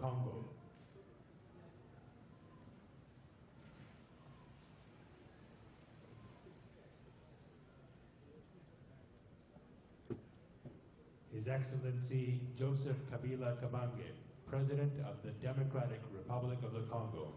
Congo. His Excellency Joseph Kabila Kabange, President of the Democratic Republic of the Congo.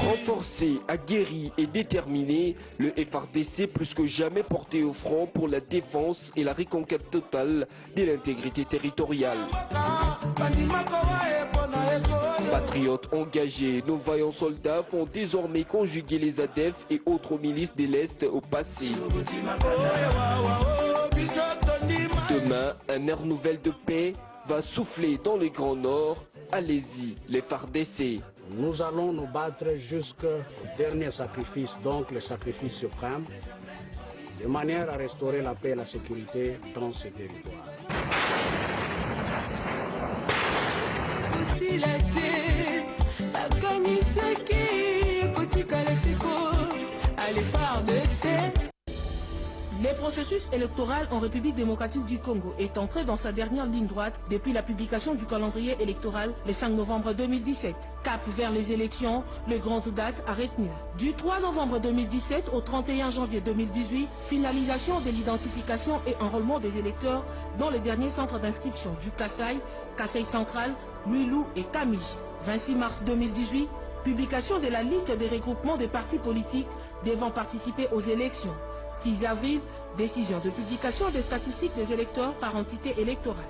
Renforcé, aguerri et déterminé, le FARDC plus que jamais porté au front pour la défense et la reconquête totale de l'intégrité territoriale. Patriotes engagés, nos vaillants soldats font désormais conjuguer les ADF et autres milices de l'Est au passé. Demain, un air nouvel de paix va souffler dans le Grand Nord. Allez-y, les FARDC. Nous allons nous battre jusqu'au dernier sacrifice, donc le sacrifice suprême, de manière à restaurer la paix et la sécurité dans ce territoire. Le processus électoral en République démocratique du Congo est entré dans sa dernière ligne droite depuis la publication du calendrier électoral le 5 novembre 2017. Cap vers les élections, les grandes dates à retenir. Du 3 novembre 2017 au 31 janvier 2018, finalisation de l'identification et enrôlement des électeurs dans les derniers centres d'inscription du Kasaï, Kasaï Central, Mulou et Kamij. 26 mars 2018, publication de la liste des regroupements de partis politiques devant participer aux élections. 6 avril, décision de publication des statistiques des électeurs par entité électorale.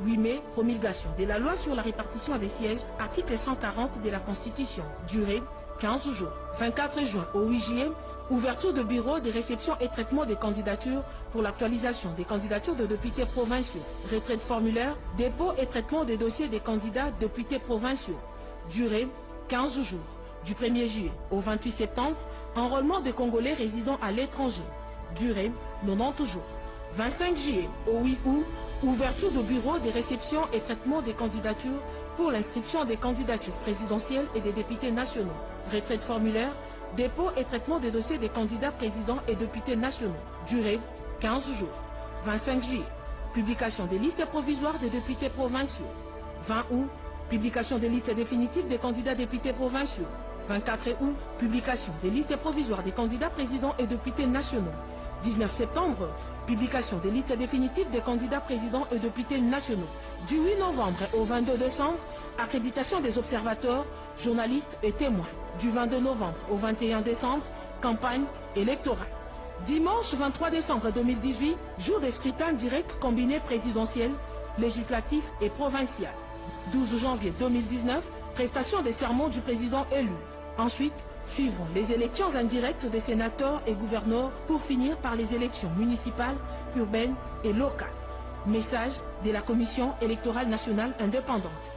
8 mai, promulgation de la loi sur la répartition des sièges, article 140 de la Constitution. Durée, 15 jours. 24 juin au 8 juillet, ouverture de bureaux de réception et traitement des candidatures pour l'actualisation des candidatures de députés provinciaux. Retrait de formulaire, dépôt et traitement des dossiers des candidats députés provinciaux. Durée, 15 jours. Du 1er juillet au 28 septembre, enrôlement des Congolais résidant à l'étranger. Durée, 90 jours. 25 juillet au 8 août, ouverture de bureaux de réception et traitement des candidatures pour l'inscription des candidatures présidentielles et des députés nationaux. Retrait de formulaire, dépôt et traitement des dossiers des candidats présidents et députés nationaux. Durée, 15 jours. 25 juillet, publication des listes provisoires des députés provinciaux. 20 août, publication des listes définitives des candidats députés provinciaux. 24 août, publication des listes provisoires des candidats présidents et députés nationaux. 19 septembre, publication des listes définitives des candidats présidents et députés nationaux. Du 8 novembre au 22 décembre, accréditation des observateurs, journalistes et témoins. Du 22 novembre au 21 décembre, campagne électorale. Dimanche 23 décembre 2018, jour des scrutins directs combinés présidentiels, législatifs et provincial. 12 janvier 2019, prestation des sermons du président élu. Ensuite, suivront les élections indirectes des sénateurs et gouverneurs pour finir par les élections municipales, urbaines et locales. Message de la Commission électorale nationale indépendante.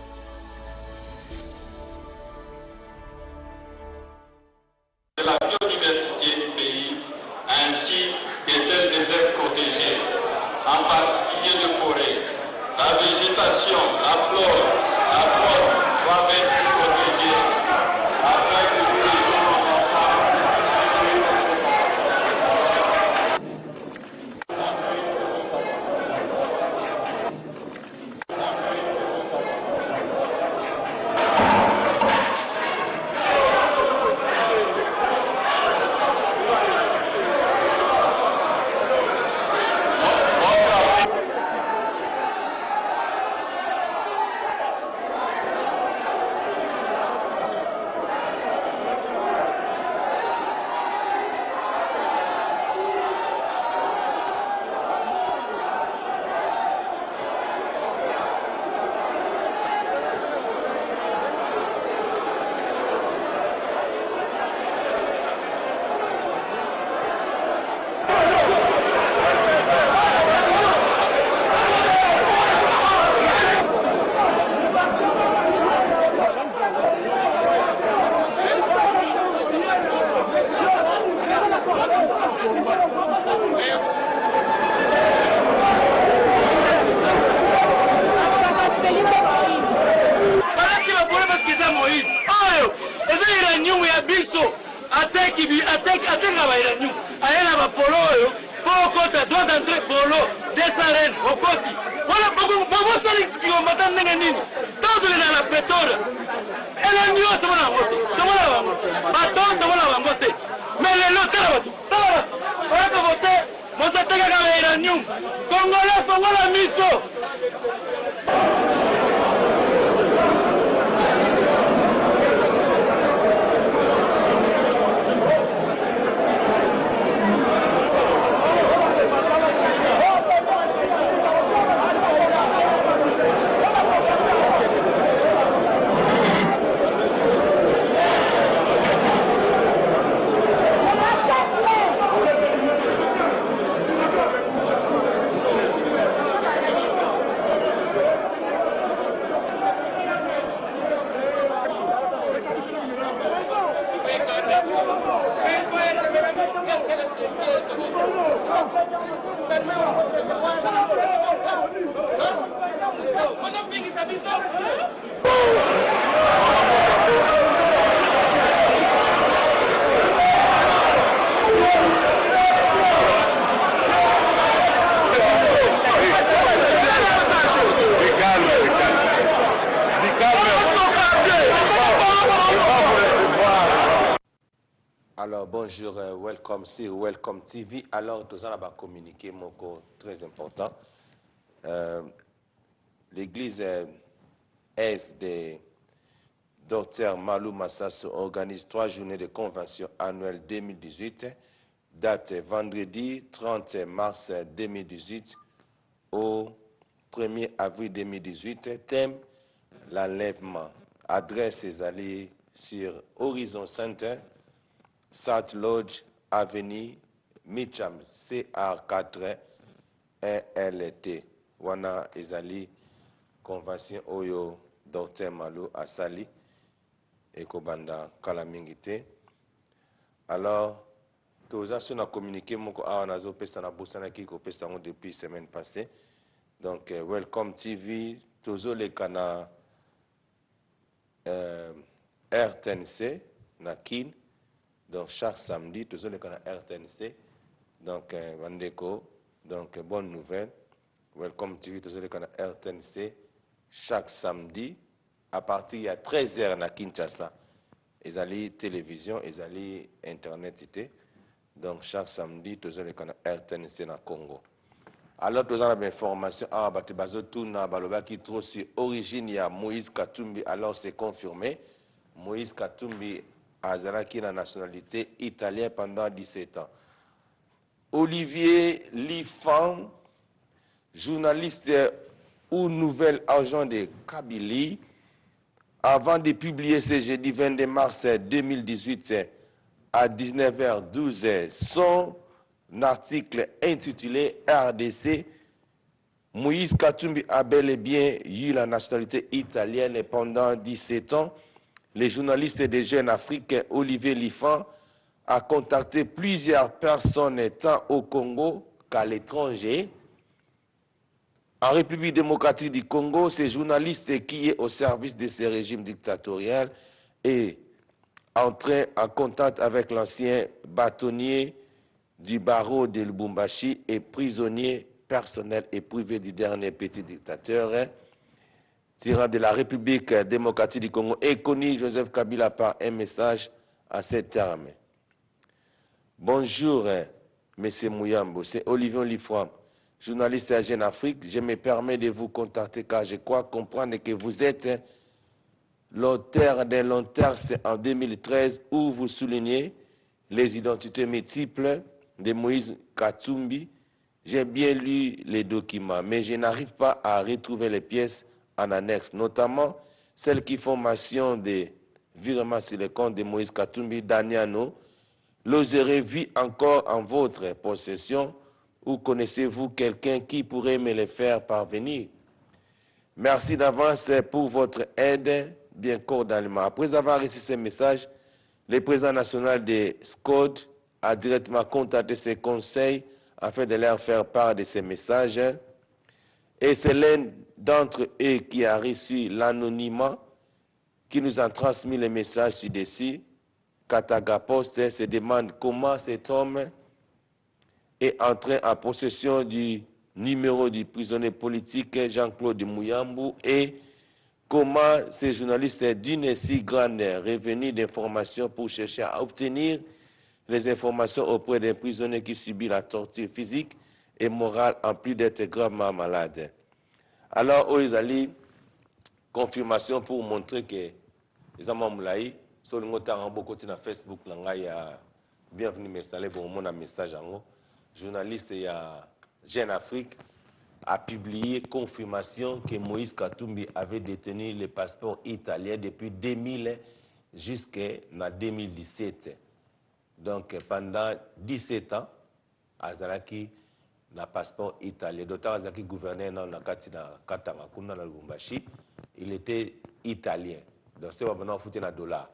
De la biodiversité du pays ainsi que celle des aires protégées, en particulier de forêts. La végétation, la flore, la faune doivent être protégées afin de protéger nos enfants. Alors bonjour, welcome sur Welcome TV. Alors tout ça va communiquer moko très important. L'église est de Dr Malou Massasso organise 3 journées de convention annuelle 2018, date vendredi 30 mars 2018 au 1er avril 2018. Thème l'enlèvement. Adresse est allée sur Horizon Center, South Lodge Avenue, Mitcham, CR4 1LT. Wana ezali convention oyo Dr Malou asali ekobanda kala mingi te. Alors toza so na communiqué moko awa nazo pesa na bosana ki ko pesa ngo depuis semaine passée. Donc Welcome TV tozo le kana RTNC na Kin. Donc chaque samedi tozo le kana RTNC. Donc Vandeko, donc bonne nouvelle. Welcome TV tozo le kana RTNC chaque samedi à partir de 13h à Kinshasa. ezali télévision, ezali internet ité. Donc chaque samedi, tous les canaux RTNC na Congo. Alors tous les informations à Batebazo Tuna Baloba qui trouve sur origine il y a Moïse Katumbi. Alors c'est confirmé. Moïse Katumbi a la nationalité italienne pendant 17 ans. Olivier Lifan, journaliste ou nouvel agent de Kabylie, avant de publier ce jeudi 22 mars 2018 à 19h12 son article intitulé RDC, Moïse Katumbi a bel et bien eu la nationalité italienne pendant 17 ans. Le journaliste de Jeune Afrique, Olivier Lifan, a contacté plusieurs personnes tant au Congo qu'à l'étranger. En République démocratique du Congo, ce journaliste qui est au service de ce régime dictatorial est entré en contact avec l'ancien bâtonnier du barreau de Lubumbashi et prisonnier personnel et privé du dernier petit dictateur, tyran de la République démocratique du Congo, et connu Joseph Kabila par un message à ces termes. Bonjour, M. Mouyambo, c'est Olivier Lifan, journaliste à Jeune Afrique. Je me permets de vous contacter car je crois comprendre que vous êtes l'auteur d'un long texte en 2013 où vous soulignez les identités multiples de Moïse Katumbi. J'ai bien lu les documents, mais je n'arrive pas à retrouver les pièces en annexe, notamment celles qui font mention de virements sur le compte de Moïse Katumbi, Daniano. L'oserez vu encore en votre possession ou connaissez-vous quelqu'un qui pourrait me les faire parvenir? Merci d'avance pour votre aide, bien cordialement. Après avoir reçu ces messages, le président national de SCOD a directement contacté ses conseils afin de leur faire part de ces messages. Et c'est l'un d'entre eux qui a reçu l'anonymat, qui nous a transmis les messages ci-dessus. Kataga Post se demande comment cet homme est entré en possession du numéro du prisonnier politique Jean-Claude Mouyambo et comment ces journalistes d'une si grande revenu d'informations pour chercher à obtenir les informations auprès d'un prisonnier qui subit la torture physique et morale en plus d'être gravement malade. Alors, ils allaient confirmation pour montrer que les Amamulaï, sur le mot beaucoup sur Facebook, il y a bienvenue m'installer pour mon message en journaliste il y a Jeune Afrique a publié confirmation que Moïse Katumbi avait détenu le passeport italien depuis 2000 jusqu'en 2017. Donc pendant 17 ans, Azalaki na passeport italien. D'autant Azalaki gouverneur dans la Katanga Kuna na Lubumbashi, il était italien. Donc c'est maintenant foutu na dollar.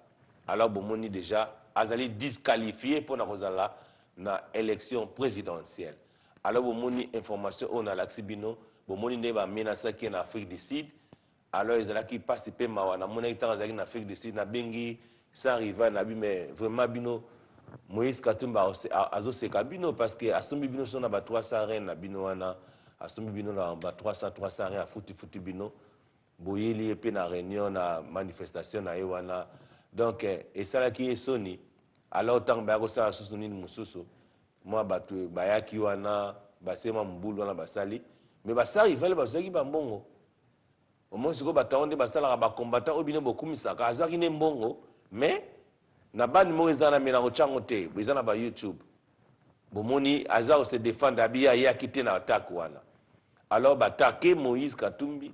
Alors bomoni déjà Azali disqualifié pour na élection présidentielle. Alors bomoni information on a l'axibino, bomoni ne ba menacer qui en Afrique du Sud. Alors Azalaki participer mawana mona itanga Azali en Afrique du Sud na bengi sans rival na bi mais vraiment bino Moïse Katumba azo seka bino parce que asombi bino sona ba 300 reine na bino wana asombi bino na ba 300 reine futi bino boyeli epe na réunion na manifestation na ewana donc et ça qui est soni alors tant ba ko sa susu ni mususu moi batu bayaki wana basema mbulu wana basali mais basali vale bazaki ba mbongo au moins siko batonde basala ba combattant obine bokumisa ka azaki ne mbongo mais na bani moïse na mena ko chango te bizana ba YouTube bomoni azao se défendre abia ya kité na attaque wana alors batake Moïse Katumbi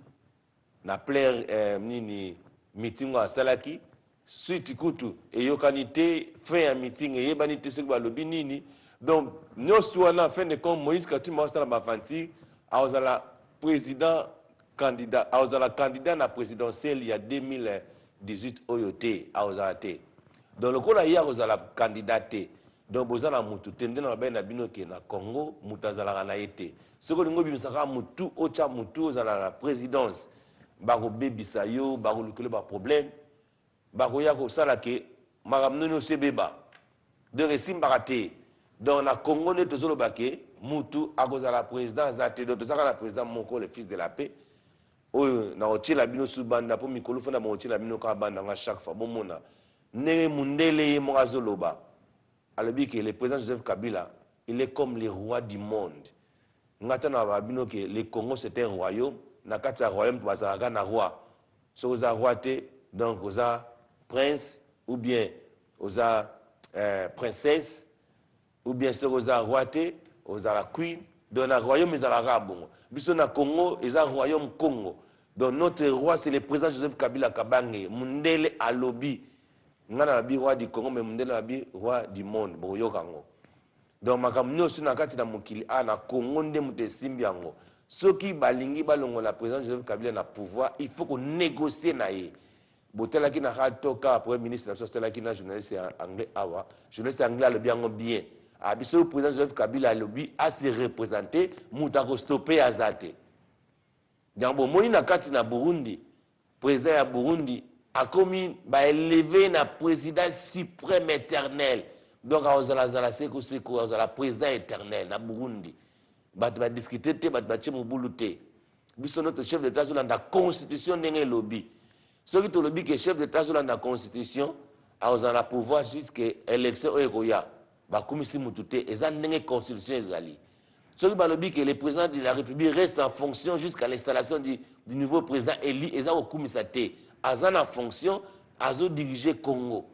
na plaire nini meeting wa salaki suite kutu et yokanité fait un meeting et yebanité ce ba lobi nini donc nous wana fin de compte Moïse Katumbi ostala ba fanti azala président candidat azala candidat na présidentielle il y a 2018 oyote azala te donc le kola ya azala candidaté donc bozala mutu tende na ba na bino ke na Congo mutazala na été ce que ngobi misaka mutu ocha mutu azala la présidence bako bebisa yo bako lukele ba problème bako ya ko sala ke makamno no sebeba de resimba te donc na Congo ne tozolo baké mutu akozala président zate do tozaka la président moko le fils de la paix oyo na otila bino subanda po mikolo fona mo otila bino ka banda nga chaque fois bomona Nere Mundele Morazoloba. Alors, que le président Joseph Kabila, il est comme le roi du monde. Nous que le Congo c'est un royaume. Nakata royaume, tu vas un roi. Si vous avez roi, donc vous avez prince, ou bien vous avez princesse, ou bien si vous avez roi, vous avez la queen. Dans le royaume, ils ont la rabon. Bisson na Congo, ils ont le royaume Congo. Donc notre roi, c'est le président Joseph Kabila Kabange. Mundele Alobi. Ngana labi roi du Congo, mais Mundele labi roi du monde. Boyo Kango. Donc makamnyo sur na kati na mokili a na Congo nde mute simbi yango. Soki balingi balongo la président Joseph Kabila na pouvoir, il faut qu'on négocie na ye. Botela ki na toka premier ministre na sostela ki na journaliste anglais awa. Journaliste anglais le bien bien. Abiso le président Joseph Kabila lobby a se représenter mutako stopper azate. Jambo moni na kati na Burundi, président ya Burundi a commis ba élevé na président suprême éternel. Donc à ozala seko seko ozala président éternel na Burundi. Bat ba discuter te bat ba chemubulute. Biso notre chef d'état sur la constitution ndenge lobby. Ce qui te lobby que chef d'état sur la constitution a ozala pouvoir jusqu'à élection oya. Bakumisi mutute eza ndenge constitution ezali. Ce qui balobi que le président de la République reste en fonction jusqu'à l'installation du nouveau président élu eza okumisa te. Azan en fonction azo diriger Congo.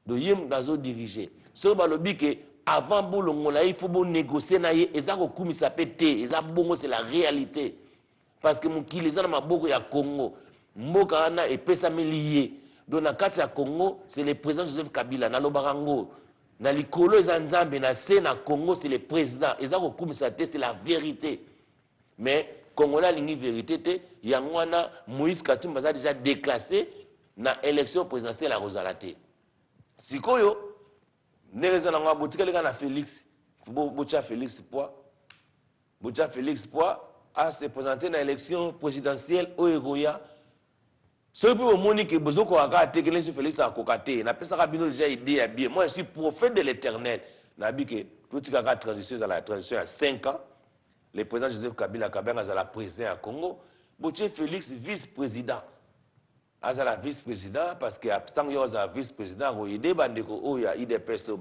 Do yem azo diriger. Ce qui balobi que avant bolongo là il faut bon négocier na ye eza okumisa pe te. Eza bongo c'est la réalité. Parce que mukili eza na maboko ya Congo. Mboka ana epesa milier. Donc na kati ya Congo c'est le président Joseph Kabila na lobarango. Na likolo eza nzambe na se na Congo c'est le président eza ko kumisa te c'est la vérité mais Congolais lingi vérité te yangwana Moïse Katumbi a déjà déclassé na élection présidentielle à Rosalate sikoyo nereza na ngwa botika leka na Félix bocha Félix Poix a se présenter na élection présidentielle au Egoya. Ce qui est monique que Bozoko a gâté que Félix a cocaté, n'a pas ça déjà idée à bien. Moi, je suis prophète de l'Éternel. N'a dit que tout ce qui a transition à la transition à 5 ans, le président Joseph Kabila a la présidence à Congo, Botché Félix vice-président. A la vice-président parce que tant qu'il y a vice-président, il y a des IDPS au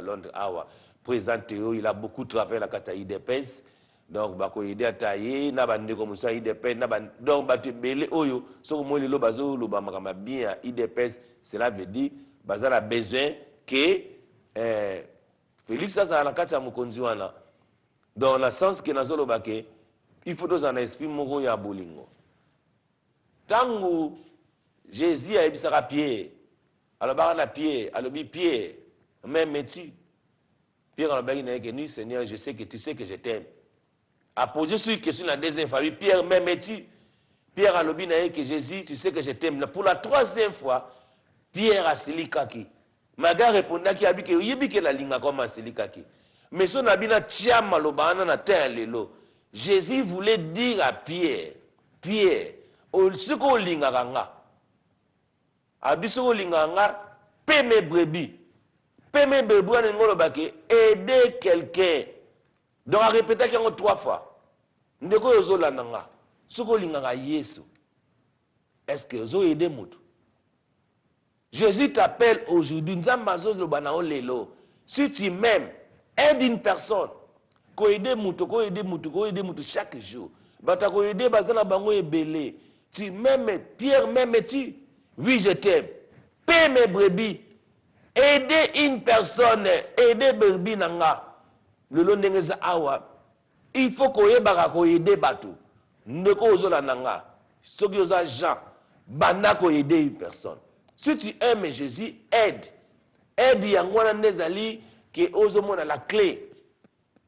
Londres, président Théo, il a beaucoup travaillé à la IDPS. Donc bako aider à tailler na bande comme ça IDPS na bande donc batu belé oyo so mo lelo bazo lo ba makama bien IDPS cela veut dire bazala besoin que Félix ça na kati ya mokonzi wana dans le sens que nazo lo baké il faut dans un esprit moko ya bolingo tangu Jésus a ebisaka Pierre alors ba na Pierre alobi Pierre même métier Pierre alobi na que Seigneur je sais que tu sais que je t'aime. A posé sur une question la deuxième fois. Pierre, même métier. Pierre a lobby que Jésus, tu sais que je t'aime. Pour la troisième fois, Pierre a silikaki. Maga répondait qu'il a dit que la linga comme silikaki. Mais son abina tiama lobana na terre lelo. Jésus voulait dire à Pierre, Pierre, ce qu'on linga ganga. Abiso linga ganga, paie mes brebis. Paie mes brebis, aider quelqu'un. Donc, à répéter qu'il y a 3 fois. Ndeko yozo la nanga. Soko linganga Yesu. Est-ce que yozo aide mutu? Jésus t'appelle aujourd'hui. Nzambazo lo banao lelo. Si tu m'aimes, aide une personne. Ko aide mutu chaque jour. Bata ko aide bazana bango ebele. Tu m'aimes, Pierre m'aimes-tu? Oui, je t'aime. Paie mes brebis. Aider une personne. Aider brebis nanga. Le long de awa, il faut qu'on ait aider batu. Ne ko ozola nanga. Ce qui osa Jean, banda ko aider une personne. Si tu aimes Jésus, aide. Aide yangwana nezali qui ozomona la clé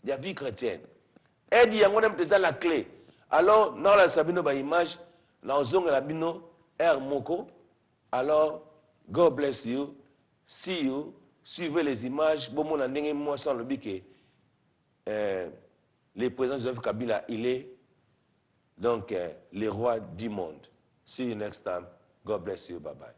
de la vie chrétienne. Aide yangwana mteza la clé. Alors, dans la sabino ba image, la ozonga la bino er moko. Alors, God bless you. See you. Suivez les images. Bon mon ndenge moi sans le bique. Le président Joseph Kabila, il est donc le roi du monde. See you next time. God bless you. Bye bye.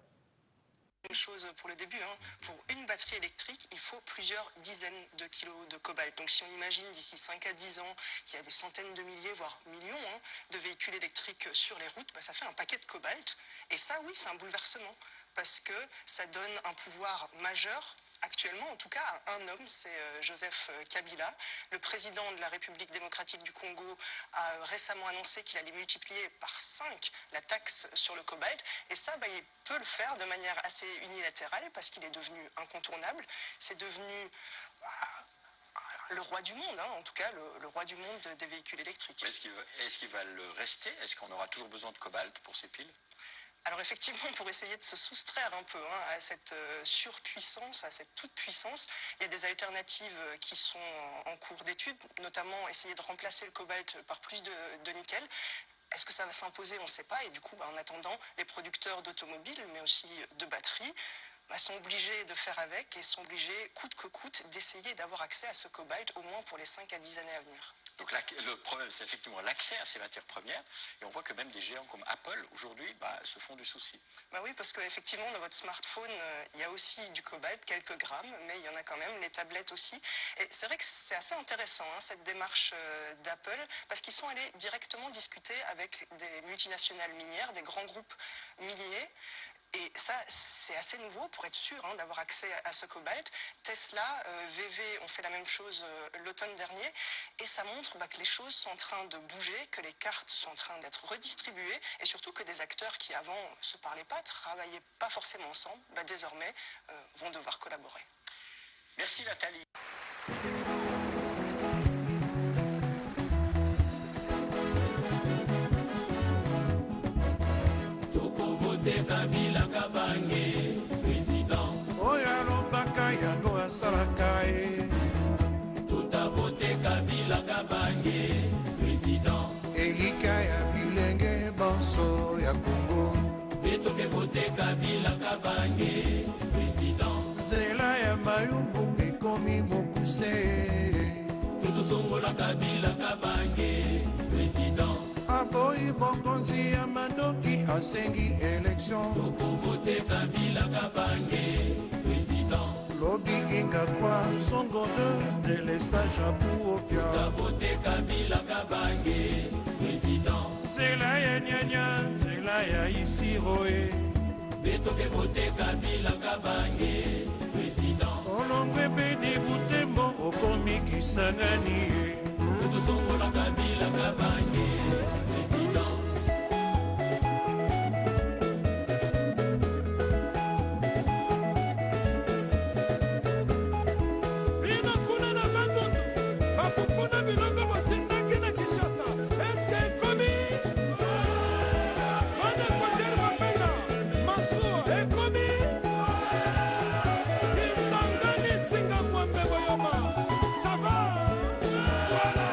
Même chose pour le début, hein. Pour une batterie électrique, il faut plusieurs dizaines de kilos de cobalt. Donc si on imagine d'ici 5 à 10 ans qu'il y a des centaines de milliers, voire millions de véhicules électriques sur les routes, bah, ça fait un paquet de cobalt. Et ça, oui, c'est un bouleversement. parce que ça donne un pouvoir majeur, actuellement en tout cas, à un homme, c'est Joseph Kabila. Le président de la République démocratique du Congo a récemment annoncé qu'il allait multiplier par 5 la taxe sur le cobalt. Et ça, il peut le faire de manière assez unilatérale parce qu'il est devenu incontournable. C'est devenu le roi du monde, en tout cas le roi du monde des véhicules électriques. Est-ce qu'il va le rester? Est-ce qu'on aura toujours besoin de cobalt pour ces piles? Alors effectivement, pour essayer de se soustraire un peu à cette surpuissance, à cette toute-puissance, il y a des alternatives qui sont en cours d'étude, notamment essayer de remplacer le cobalt par plus de nickel. Est-ce que ça va s'imposer? On ne sait pas. Et du coup, en attendant, les producteurs d'automobiles, mais aussi de batteries, sont obligés de faire avec et sont obligés, coûte que coûte, d'essayer d'avoir accès à ce cobalt, au moins pour les 5 à 10 années à venir. Donc le problème, c'est effectivement l'accès à ces matières premières. Et on voit que même des géants comme Apple, aujourd'hui, se font du souci. Oui, parce qu'effectivement, dans votre smartphone, il y a aussi du cobalt, quelques grammes, mais il y en a quand même, les tablettes aussi. Et c'est vrai que c'est assez intéressant, cette démarche d'Apple, parce qu'ils sont allés directement discuter avec des multinationales minières, des grands groupes miniers. Et ça, c'est assez nouveau pour être sûr d'avoir accès à ce cobalt. Tesla, VV ont fait la même chose l'automne dernier. Et ça montre que les choses sont en train de bouger, que les cartes sont en train d'être redistribuées. Et surtout que des acteurs qui avant ne se parlaient pas, travaillaient pas forcément ensemble, désormais vont devoir collaborer. Merci Nathalie. Kabila Kabange, président. Oyalo Bakaya Noa Sarakae. Tout a voté Kabila Kabange, président. Elikaya Bilenge Banso ya Congo. Beto ke voté Kabila Kabange, président. Zela ya Mayumbu ekomi Mokuse. Tout songola Kabila Kabange, président. Aboyi bokonzi ya Mandoki asengi élection. Toko voté Kabila Kabange, président. Lobi Inga 3, Songo 2, délesage à Pouopia. Toko voté Kabila Kabange, président. Zela ya Nyanya, Zela ya Isiroe. Beto ke voté Kabila Kabange, président. Olongwe Bedi Butembo, Okomi Kisangani. Toko songola Kabila Kabange, président. Bina kuna na bangundu, bafufuna bilongo botindaki na Kinshasa. Eske ekomi? Wana Kwaderi Mapenda, Masuo ekomi? Kisangani Singa Mwambe Boyoma, ça va? Voilà.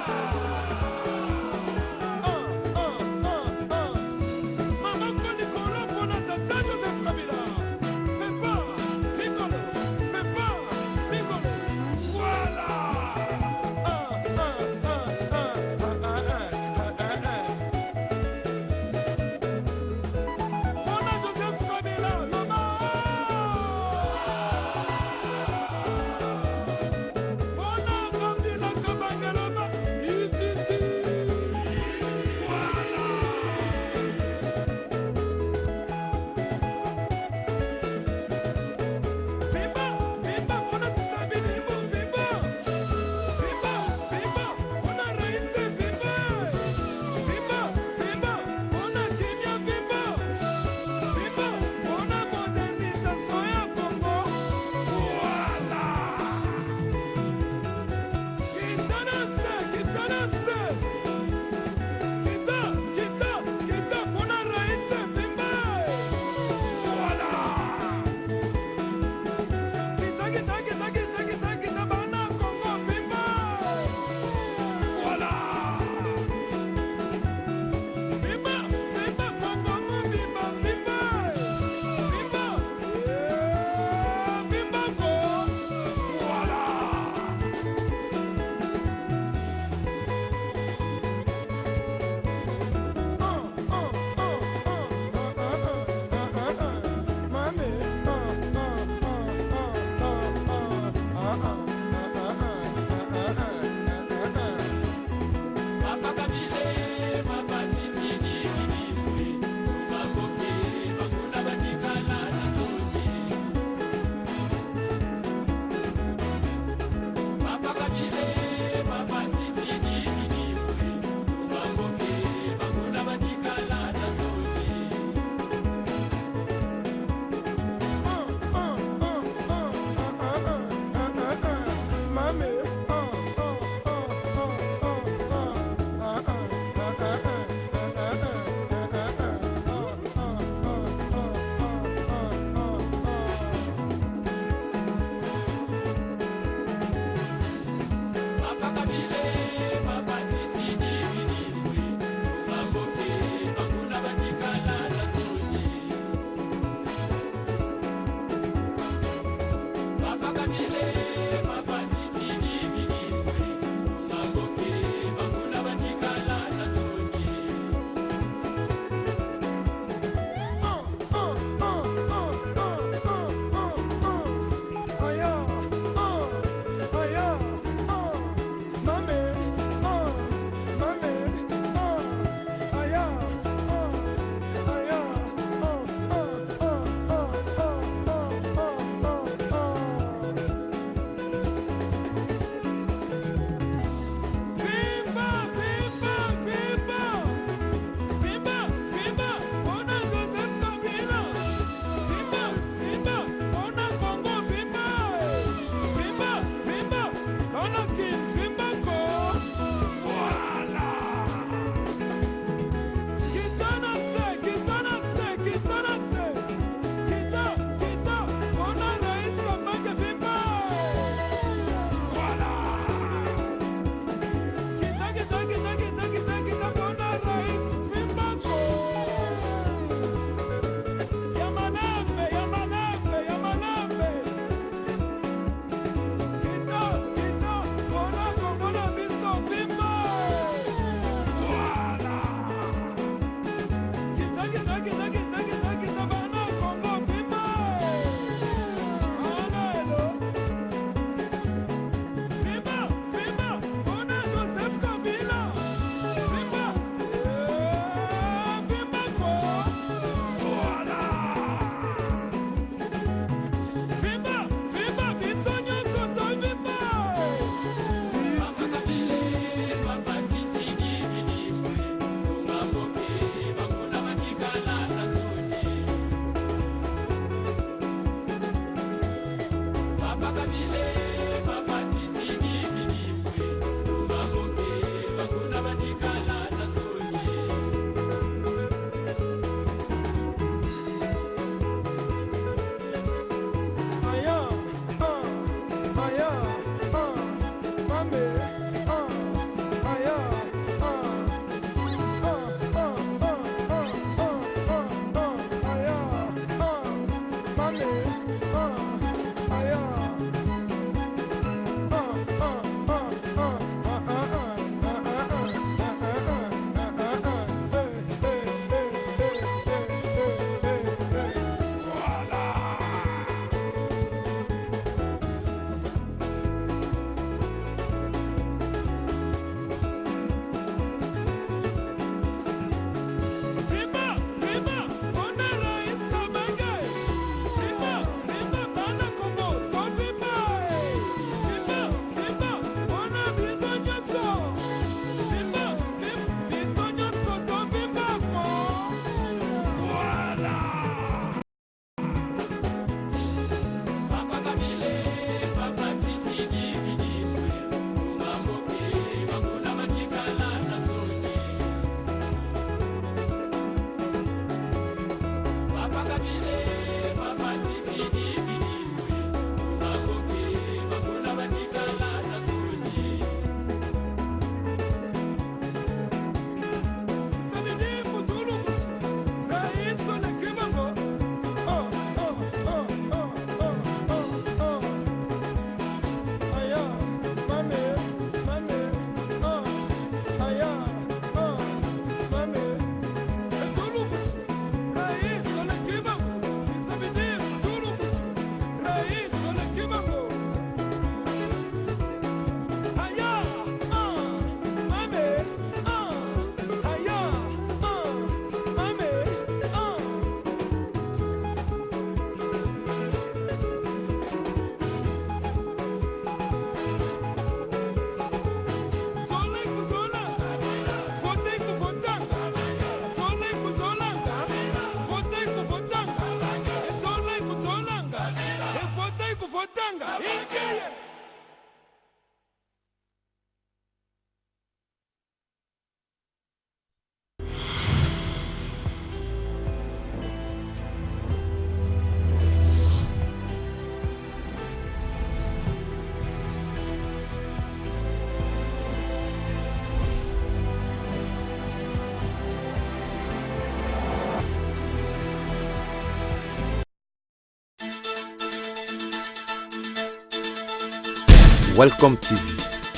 Welcome TV.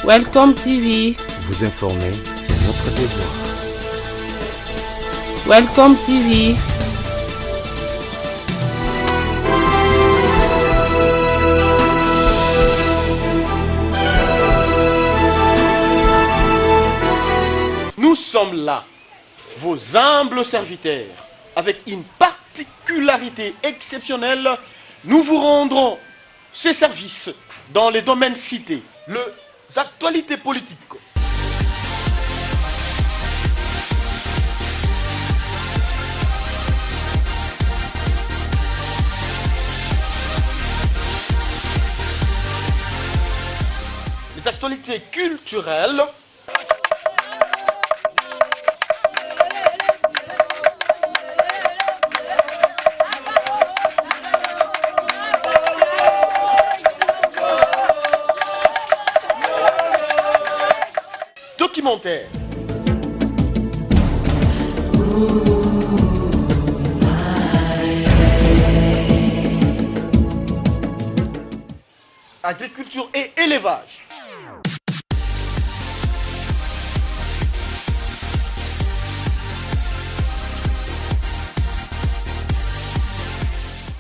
Welcome TV. Vous informer, c'est notre devoir. Welcome TV. Nous sommes là, vos humbles serviteurs. Avec une particularité exceptionnelle, nous vous rendrons ces services dans les domaines cités. Les actualités politiques, les actualités culturelles, documentaires, agriculture et élevage,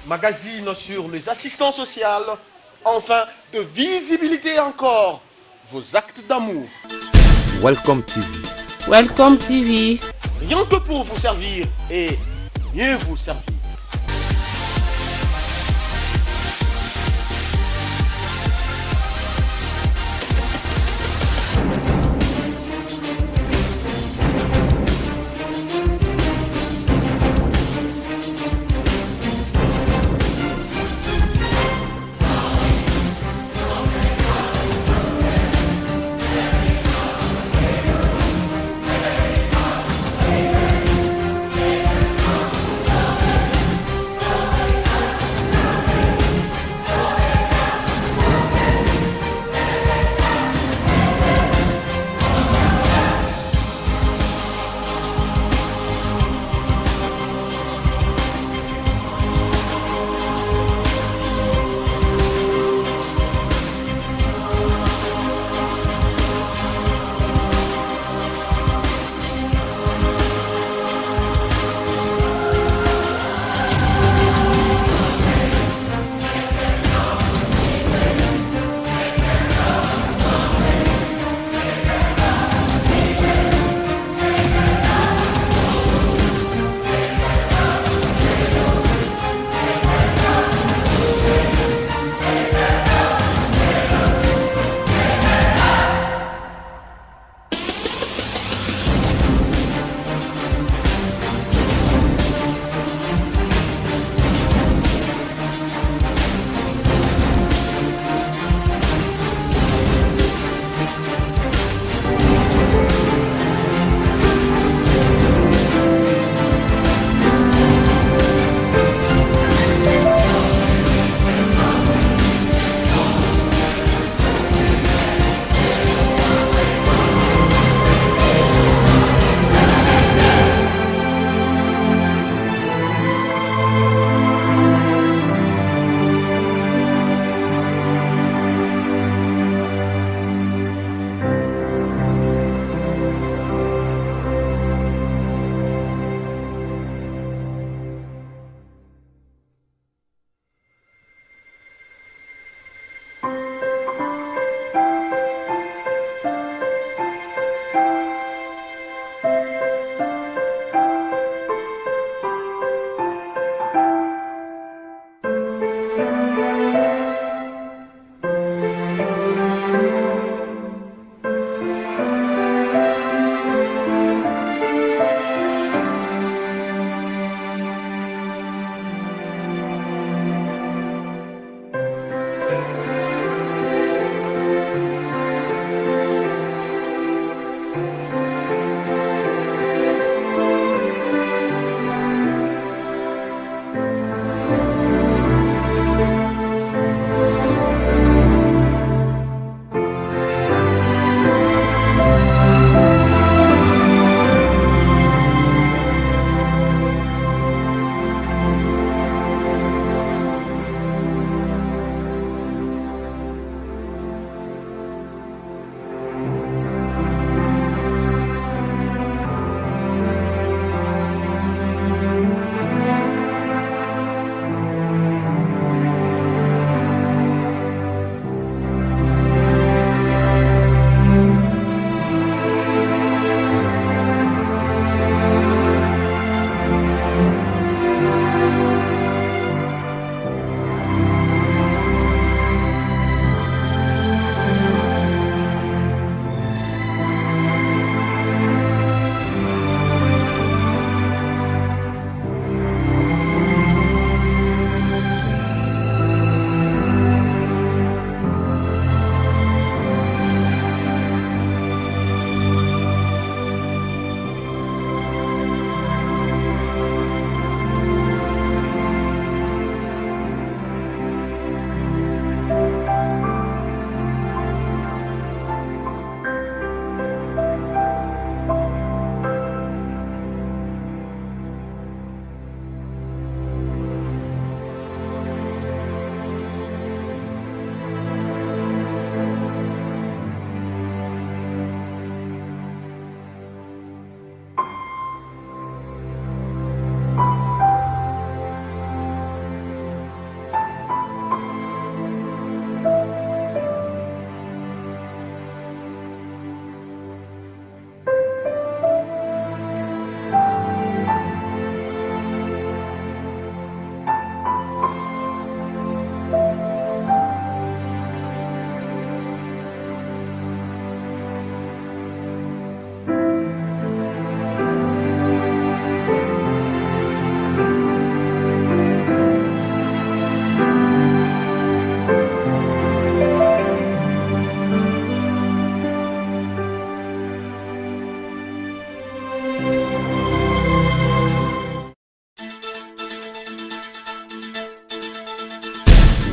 magazine sur les assistants sociaux, enfin de visibilité encore, vos actes d'amour. Welcome TV. Welcome TV. Rien que pour vous servir et mieux vous servir.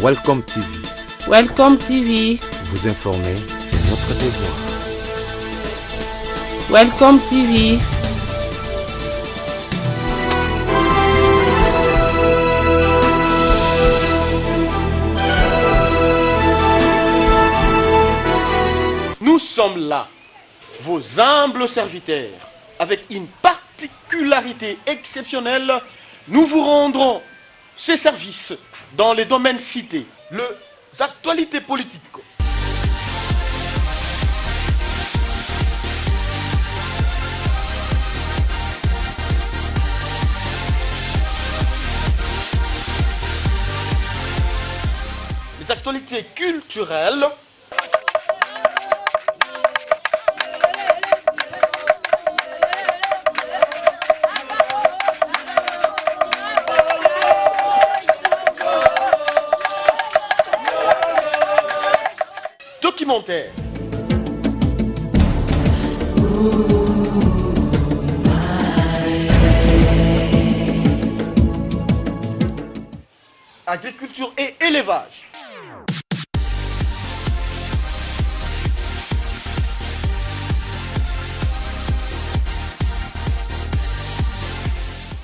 Welcome TV. Welcome TV. Vous informer, c'est notre devoir. Welcome TV. Nous sommes là, vos humbles serviteurs. Avec une particularité exceptionnelle, nous vous rendrons ces services dans les domaines cités. Les actualités politiques, les actualités culturelles, documentaires, agriculture et élevage,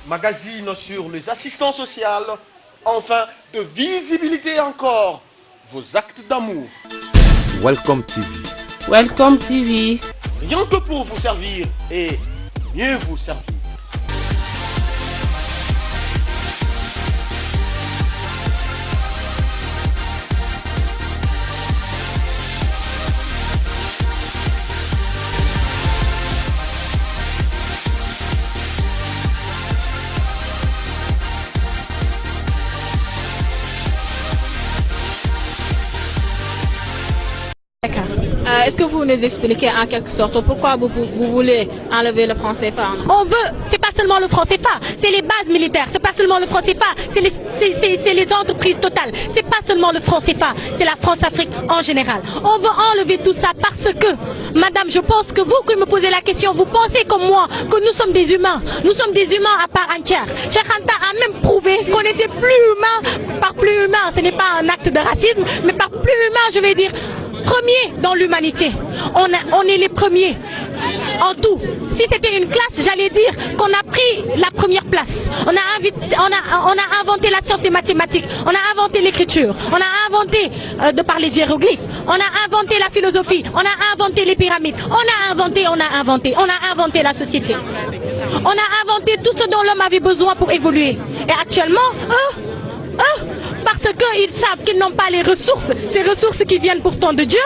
magazine sur les assistants sociaux, enfin de visibilité encore, vos actes d'amour. Welcome TV. Welcome TV. Rien que pour vous servir et mieux vous servir. Est-ce que vous nous expliquez en quelque sorte pourquoi vous voulez enlever le franc CFA? On veut, c'est pas seulement le franc CFA, c'est les bases militaires, c'est pas seulement le franc CFA, c'est les entreprises totales, c'est pas seulement le franc CFA, c'est la France-Afrique en général. On veut enlever tout ça parce que, madame, je pense que vous qui me posez la question, vous pensez comme moi que nous sommes des humains à part entière. Cheikh Anta a même prouvé qu'on était plus humain, par plus humain, ce n'est pas un acte de racisme, mais par plus humain, je vais dire, premier dans l'humanité. On est les premiers en tout. Si c'était une classe, j'allais dire qu'on a pris la première place. On a inventé la science des mathématiques, on a inventé l'écriture, on a inventé de par les hiéroglyphes, on a inventé la philosophie, on a inventé les pyramides, on a inventé la société. On a inventé tout ce dont l'homme avait besoin pour évoluer. Et actuellement, parce qu'ils savent qu'ils n'ont pas les ressources, ces ressources qui viennent pourtant de Dieu,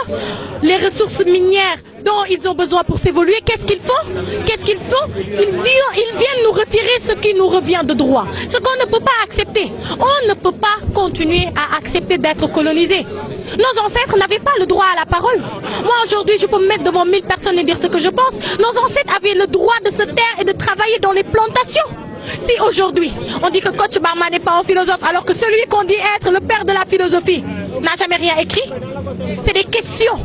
les ressources minières dont ils ont besoin pour s'évoluer, qu'est-ce qu'ils font? Ils viennent nous retirer ce qui nous revient de droit, ce qu'on ne peut pas accepter. On ne peut pas continuer à accepter d'être colonisé. Nos ancêtres n'avaient pas le droit à la parole. Moi aujourd'hui, je peux me mettre devant 1000 personnes et dire ce que je pense. Nos ancêtres avaient le droit de se taire et de travailler dans les plantations. Si aujourd'hui, on dit que Coach Barma n'est pas un philosophe, alors que celui qu'on dit être le père de la philosophie n'a jamais rien écrit, c'est des questions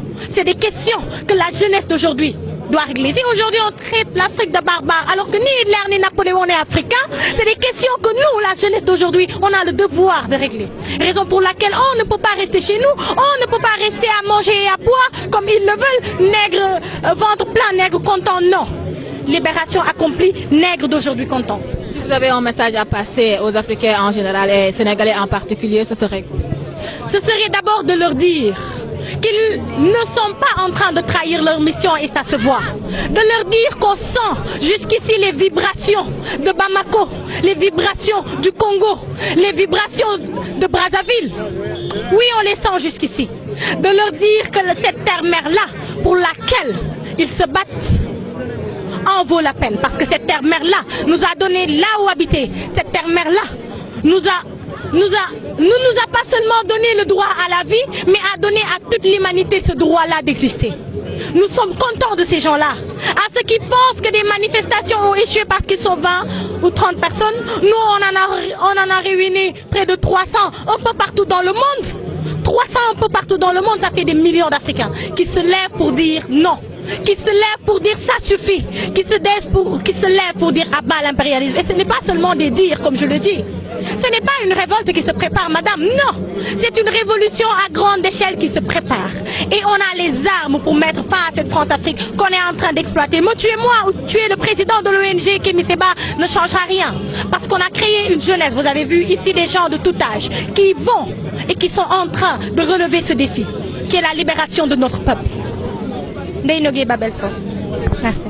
que la jeunesse d'aujourd'hui doit régler. Si aujourd'hui on traite l'Afrique de barbare, alors que ni Hitler ni Napoléon n'est africain, c'est des questions que nous, la jeunesse d'aujourd'hui, on a le devoir de régler. Raison pour laquelle on ne peut pas rester chez nous, on ne peut pas rester à manger et à boire comme ils le veulent, nègre, ventre plein, nègre content, non. Libération accomplie, nègre d'aujourd'hui content. Si vous avez un message à passer aux Africains en général et Sénégalais en particulier, ce serait quoi? Ce serait d'abord de leur dire qu'ils ne sont pas en train de trahir leur mission et ça se voit. De leur dire qu'on sent jusqu'ici les vibrations de Bamako, les vibrations du Congo, les vibrations de Brazzaville. Oui, on les sent jusqu'ici. De leur dire que cette terre-mère-là, pour laquelle ils se battent, en vaut la peine. Parce que cette terre-mère-là nous a donné là où habiter. Cette terre-mère-là ne nous a pas seulement donné le droit à la vie, mais a donné à toute l'humanité ce droit-là d'exister. Nous sommes contents de ces gens-là. À ceux qui pensent que des manifestations ont échoué parce qu'ils sont 20 ou 30 personnes, nous on en a réuni près de 300 un peu partout dans le monde. 300 un peu partout dans le monde, ça fait des millions d'Africains qui se lèvent pour dire non. Qui se lèvent pour dire ça suffit, qui se lèvent pour dire abat l'impérialisme. Et ce n'est pas seulement des dires comme je le dis. Ce n'est pas une révolte qui se prépare, madame, non. C'est une révolution à grande échelle qui se prépare. Et on a les armes pour mettre fin à cette France-Afrique qu'on est en train d'exploiter. Me tuer moi ou tuer le président de l'ONG, Kémy Séba, ne changera rien. Parce qu'on a créé une jeunesse, vous avez vu ici des gens de tout âge, qui vont et qui sont en train de relever ce défi, qui est la libération de notre peuple. Ndeye Babel Sow. Merci.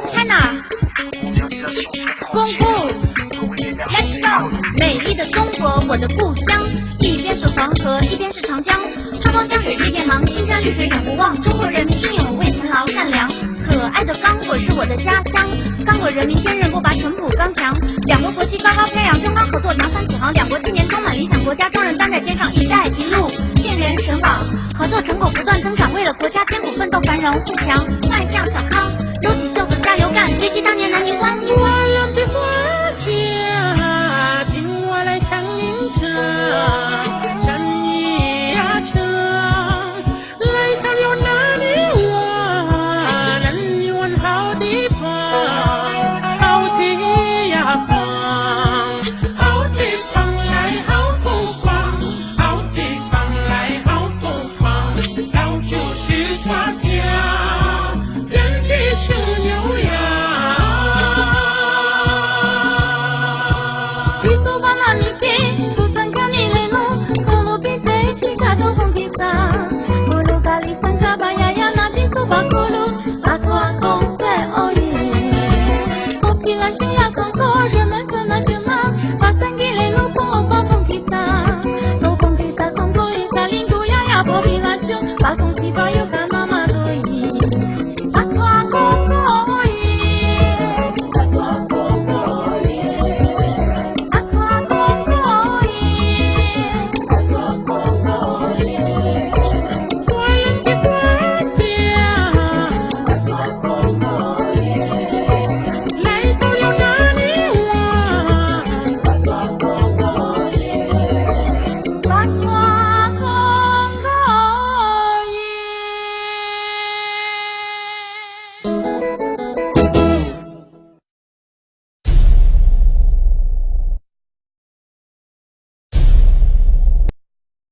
China， 公布 ，Let's go， 美丽的中国，我的故乡，一边是黄河，一边是长江，春光江水日夜忙，青山绿水永不忘。中国人民英勇为勤劳善良，可爱的刚果是我的家乡，刚果人民坚韧不拔，淳朴刚强。两国国旗高高飘扬，中刚合作，扬帆起航。两国青年充满理想，国家重任担在肩上，一带一路，建人神往，合作成果不断增长，为了国家艰苦奋斗，繁荣富强，迈向小康。撸起袖子加油干，学习当年南泥湾。